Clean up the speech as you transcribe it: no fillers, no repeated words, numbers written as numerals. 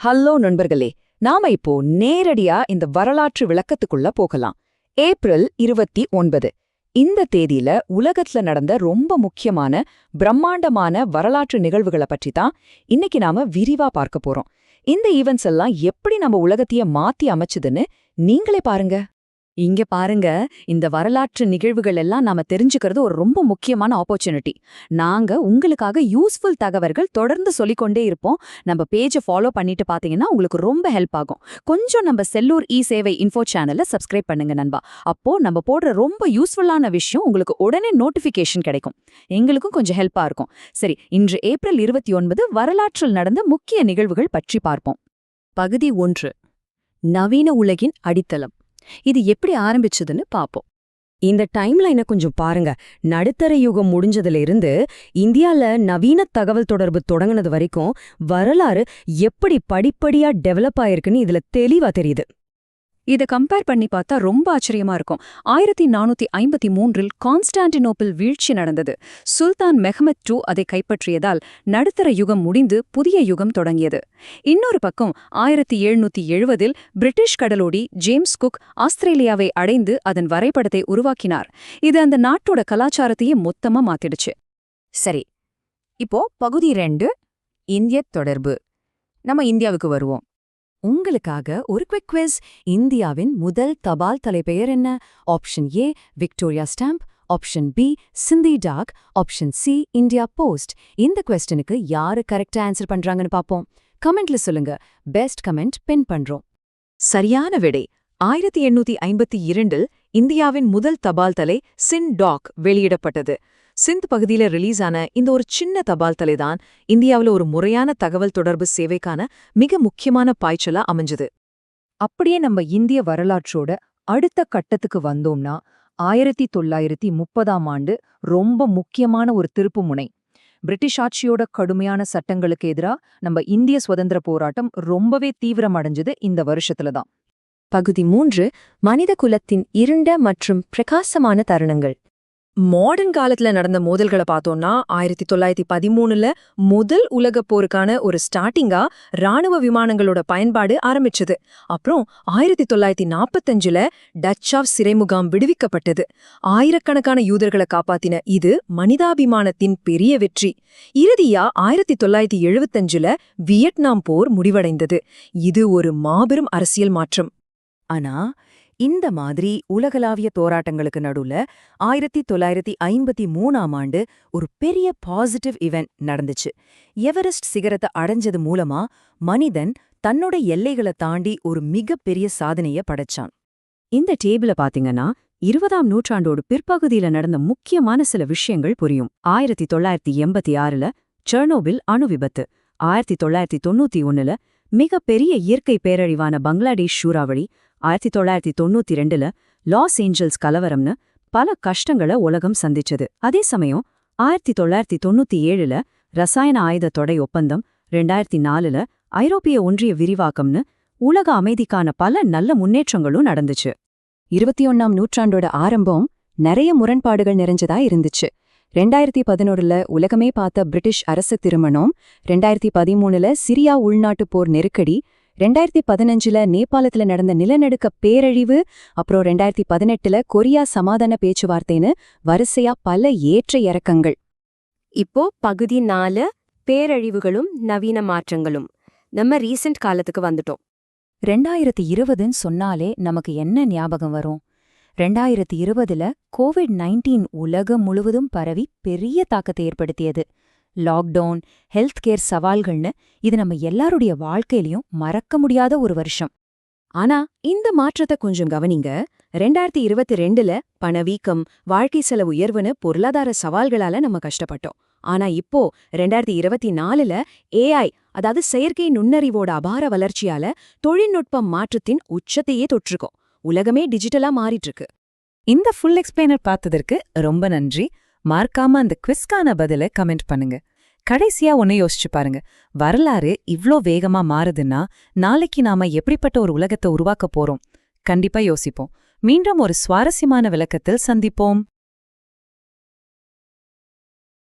Hello நண்பர்களே, நாம இப்போ நேரடியா இந்த வரலாற்று விளக்கத்துக்குள்ள போகலாம். ஏப்ரல் 29 இந்த தேதியில உலகத்துல நடந்த ரொம்ப முக்கியமான பிரம்மாண்டமான வரலாற்று நிகழ்வுகளை பற்றி தான் இன்னைக்கு நாம விரிவா பார்க்க போறோம். இந்த ஈவென்ட்ஸ் எல்லாம் எப்படி நம்ம உலகத்தையே மாத்தி அமைச்சுதுன்னு நீங்களே பாருங்க. இங்க பாருங்க, இந்த வரலாற்று நிகழ்வுகள் எல்லாம் நாம தெரிஞ்சுக்கிறது ஒரு ரொம்ப முக்கியமான ஆப்பர்ச்சுனிட்டி. நாங்க உங்களுக்காக யூஸ்ஃபுல் தகவல்கள் தொடர்ந்து சொல்லிக்கொண்டே இருப்போம். நம்ம பேஜை ஃபாலோ பண்ணிட்டு பாத்தீங்கன்னா உங்களுக்கு ரொம்ப ஹெல்ப் ஆகும். கொஞ்சம் நம்ம செல்லூர் இ சேவை இன்ஃபோ சேனலை சப்ஸ்கிரைப் பண்ணுங்க நண்பா. அப்போ நம்ம போடுற ரொம்ப யூஸ்ஃபுல்லான விஷயம் உங்களுக்கு உடனே நோட்டிபிகேஷன் கிடைக்கும். எங்களுக்கும் கொஞ்சம் ஹெல்ப்பா இருக்கும். சரி, இன்று ஏப்ரல் 29 வரலாற்றில் நடந்த முக்கிய நிகழ்வுகள் பற்றி பார்ப்போம். பகுதி 1, நவீன உலகின் அடித்தளம். இது எப்படி ஆரம்பிச்சதுன்னு பாப்போம். இந்த டைம்லைனை கொஞ்சம் பாருங்க. நடுத்தர யுகம் முடிஞ்சதுல இருந்து இந்தியால நவீன தகவல் தொடர்பு தொடங்குனது வரைக்கும் வரலாறு எப்படி படிப்படியா டெவலப் ஆயிருக்குன்னு இதுல தெளிவா தெரியுது. இதை கம்பேர் பண்ணி பார்த்தா ரொம்ப ஆச்சரியமா இருக்கும். 1453 கான்ஸ்டான்டினோப்பிள் வீழ்ச்சி நடந்தது. சுல்தான் மெஹ்மத் II அதை கைப்பற்றியதால் நடுத்தர யுகம் முடிந்து புதிய யுகம் தொடங்கியது. இன்னொரு பக்கம் 1770 பிரிட்டிஷ் கடலோடி ஜேம்ஸ் குக் ஆஸ்திரேலியாவை அடைந்து அதன் வரைபடத்தை உருவாக்கினார். இது அந்த நாட்டோட கலாச்சாரத்தையே மொத்தமா மாத்திடுச்சு. சரி, இப்போ பகுதி 2, இந்திய தொடர்பு. நம்ம இந்தியாவுக்கு வருவோம். உங்களுக்காக ஒரு குவிக் குவிஸ். இந்தியாவின் முதல் தபால் தலைப்பெயர் என்ன? Option A Victoria stamp, option B Scinde Dawk, option C India post. இந்த குவெஸ்டனுக்கு யாரு கரெக்டா ஆன்சர் பண்றாங்கன்னு பாப்போம். கமெண்ட்ல சொல்லுங்க. பெஸ்ட் கமெண்ட் பின் பண்றோம். சரியான விடை 1852 இந்தியாவின் முதல் தபால் தலை சின் டாக் வெளியிடப்பட்டது. சிந்த் பகுதியில ரிலீஸ் ஆன இந்த ஒரு சின்ன தபால் தலைதான் இந்தியாவுல ஒரு முறையான தகவல் தொடர்பு சேவைக்கான மிக முக்கியமான பாய்ச்சலா அமைஞ்சது. அப்படியே நம்ம இந்திய வரலாற்றோட அடுத்த கட்டத்துக்கு வந்தோம்னா 1930ஆம் ஆண்டு ரொம்ப முக்கியமான ஒரு திருப்புமுனை. பிரிட்டிஷ் ஆட்சியோட கடுமையான சட்டங்களுக்கு எதிரா நம்ம இந்திய சுதந்திர போராட்டம் ரொம்பவே தீவிரமடைஞ்சது இந்த வருஷத்துலதான். பகுதி 3, மனித குலத்தின் இருண்ட மற்றும் பிரகாசமான தருணங்கள். மாடர்ன் காலத்துல நடந்த மோதல்களை பார்த்தோம்னா 1913 முதல் உலகப் போருக்கான ஒரு ஸ்டார்டிங்கா ராணுவ விமானங்களோட பயன்பாடு ஆரம்பிச்சது. அப்புறம் 1945 டச் ஆஃப் சிறைமுகாம் விடுவிக்கப்பட்டது. ஆயிரக்கணக்கான யூதர்களை காப்பாத்தின இது மனிதாபிமானத்தின் பெரிய வெற்றி. இறுதியா 1975 வியட்நாம் போர் முடிவடைந்தது. இது ஒரு மாபெரும் அரசியல் மாற்றம். ஆனா இந்த மாதிரி உலகளாவிய போராட்டங்களுக்கு நடுவுல 1953ஆம் ஆண்டு ஒரு பெரிய பாசிட்டிவ் இவெண்ட் நடந்துச்சு. எவரெஸ்ட் சிகரத்தை அடைஞ்சது மூலமா மனிதன் தன்னோட எல்லைகளை தாண்டி ஒரு மிகப்பெரிய சாதனைய படைச்சான். இந்த டேபிள பாத்தீங்கன்னா 20ஆம் நூற்றாண்டோட பிற்பகுதியில நடந்த முக்கியமான சில விஷயங்கள் புரியும். 1986 செர்னோபில் அணு விபத்து, 1991 மிகப்பெரிய இயற்கை பேரழிவான பங்களாதேஷ் சூறாவளி, 1992 லாஸ் ஏஞ்சல்ஸ் கலவரம்னு பல கஷ்டங்களை உலகம் சந்திச்சது. அதே சமயம் 1997 ரசாயன ஆயுத தொடை ஒப்பந்தம், 2004 ஐரோப்பிய ஒன்றிய விரிவாக்கம்னு உலக அமைதிக்கான பல நல்ல முன்னேற்றங்களும் நடந்துச்சு. 21ஆம் நூற்றாண்டோட ஆரம்பம் நிறைய முரண்பாடுகள் நிறைஞ்சதா இருந்துச்சு. 2011 உலகமே பார்த்த பிரிட்டிஷ் அரசு திருமணம், 2013 சிரியா உள்நாட்டு போர் நெருக்கடி, 2015 நேபாளத்துல நடந்த நிலநடுக்க பேரழிவு, அப்புறம் 2018 கொரியா சமாதான பேச்சுவார்த்தைன்னு வரிசையா பல ஏற்ற இறக்கங்கள். இப்போ பகுதி 4, பேரழிவுகளும் நவீன மாற்றங்களும். நம்ம ரீசெண்ட் காலத்துக்கு வந்துட்டோம். 2020ன்னு சொன்னாலே நமக்கு என்ன ஞாபகம் வரும்? 2020 கோவிட்-19 உலகம் முழுவதும் பரவி பெரிய தாக்கத்தை ஏற்படுத்தியது. லாக்டவுன், ஹெல்த் கேர் சவால்கள்னு இது நம்ம எல்லாருடைய வாழ்க்கையிலயும் மறக்க முடியாத ஒரு வருஷம். ஆனா இந்த மாற்றத்தை கொஞ்சம் கவனிங்க. 2022 பணவீக்கம், வாழ்க்கை செலவு உயர்வுன்னு பொருளாதார சவால்களால நம்ம கஷ்டப்பட்டோம். ஆனா இப்போ 2024 AI, அதாவது செயற்கை நுண்ணறிவோட அபார வளர்ச்சியால தொழில்நுட்ப மாற்றத்தின் உச்சத்தையே தொற்றிருக்கோம். உலகமே டிஜிட்டலா மாறிட்டு இருக்கு. இந்த ஃபுல் எக்ஸ்பிளைனர் பார்த்ததற்கு ரொம்ப நன்றி. மறக்காம அந்த குவிஸ்கான பதில கமெண்ட் பண்ணுங்க. கடைசியா ஒன்னு யோசிச்சு பாருங்க. வரலாறு இவ்ளோ வேகமா மாறுதுன்னா நாளைக்கு நாம எப்படிப்பட்ட ஒரு உலகத்தை உருவாக்க போறோம்? கண்டிப்பா யோசிப்போம். மீண்டும் ஒரு சுவாரஸ்யமான விளக்கத்தில் சந்திப்போம்.